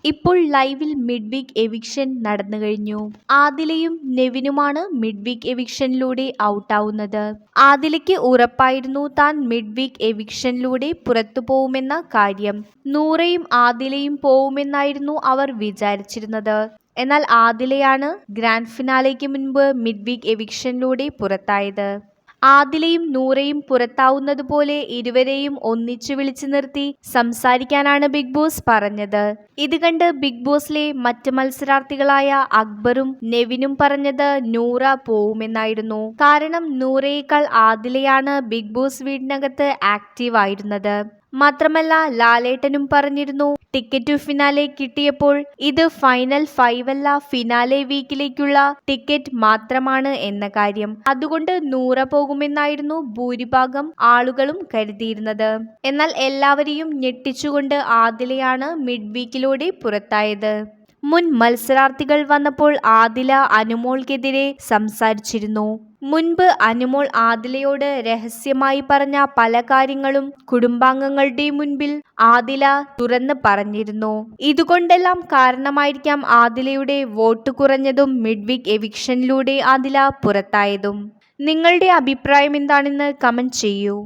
ഇപ്പോൾ ലൈവിൽ mid week eviction നടന്നു കഴിഞ്ഞു. ആദിലയും നെവിനുമാണ് മിഡ് വീക്ക് എവിക്ഷനിലൂടെ ഔട്ടാവുന്നത്. ആദിലയ്ക്ക് ഉറപ്പായിരുന്നു താൻ മിഡ് വീക്ക് എവിക്ഷനിലൂടെ പുറത്തു പോവുമെന്ന കാര്യം. നൂറയും ആദിലയും പോവുമെന്നായിരുന്നു അവർ വിചാരിച്ചിരുന്നത്. എന്നാൽ ആദിലയാണ് ഗ്രാൻഡ് ഫിനാലെക്ക് മുൻപ് മിഡ് വീക്ക് എവിക്ഷനിലൂടെ പുറത്തായത്. ആദിലയും നൂറയും പുറത്താവുന്നത് പോലെ ഇരുവരെയും ഒന്നിച്ചു വിളിച്ചു നിർത്തി സംസാരിക്കാനാണ് ബിഗ് ബോസ് പറഞ്ഞത്. ഇത് കണ്ട് ബിഗ് ബോസിലെ മറ്റ് മത്സരാർത്ഥികളായ അക്ബറും നെവിനും പറഞ്ഞത് നൂറ പോവുമെന്നായിരുന്നു. കാരണം നൂറയേക്കാൾ ആദിലയാണ് ബിഗ് ബോസ് വീടിനകത്ത് ആക്റ്റീവ് ആയിരുന്നത്. മാത്രമല്ല ലാലേട്ടനും പറഞ്ഞിരുന്നു ടിക്കറ്റ് ടു ഫിനാലെ കിട്ടിയപ്പോൾ ഇത് ഫൈനൽ 5 അല്ല, ഫിനാലെ വീക്കിലേക്കുള്ള ടിക്കറ്റ് മാത്രമാണ് എന്ന കാര്യം. അതുകൊണ്ട് നൂറ പോകുമെന്നായിരുന്നു ഭൂരിഭാഗം ആളുകളും കരുതിയിരുന്നത്. എന്നാൽ എല്ലാവരെയും ഞെട്ടിച്ചുകൊണ്ട് ആദിലയാണ് മിഡ് വീക്കിലൂടെ പുറത്തായത്. മുൻ മത്സരാർത്ഥികൾ വന്നപ്പോൾ ആദില അനുമോൾക്കെതിരെ സംസാരിച്ചിരുന്നു. മുൻപ് അനുമോൾ ആദിലയോട് രഹസ്യമായി പറഞ്ഞ പല കാര്യങ്ങളും കുടുംബാംഗങ്ങളുടെ മുൻപിൽ ആദില തുറന്ന് പറഞ്ഞിരുന്നു. ഇതുകൊണ്ടെല്ലാം കാരണമായിരിക്കാം ആദിലയുടെ വോട്ട് കുറഞ്ഞതും മിഡ് വീക്ക് എവിക്ഷനിലൂടെ ആദില പുറത്തായതും. നിങ്ങളുടെ അഭിപ്രായം എന്താണെന്ന് കമന്റ് ചെയ്യൂ.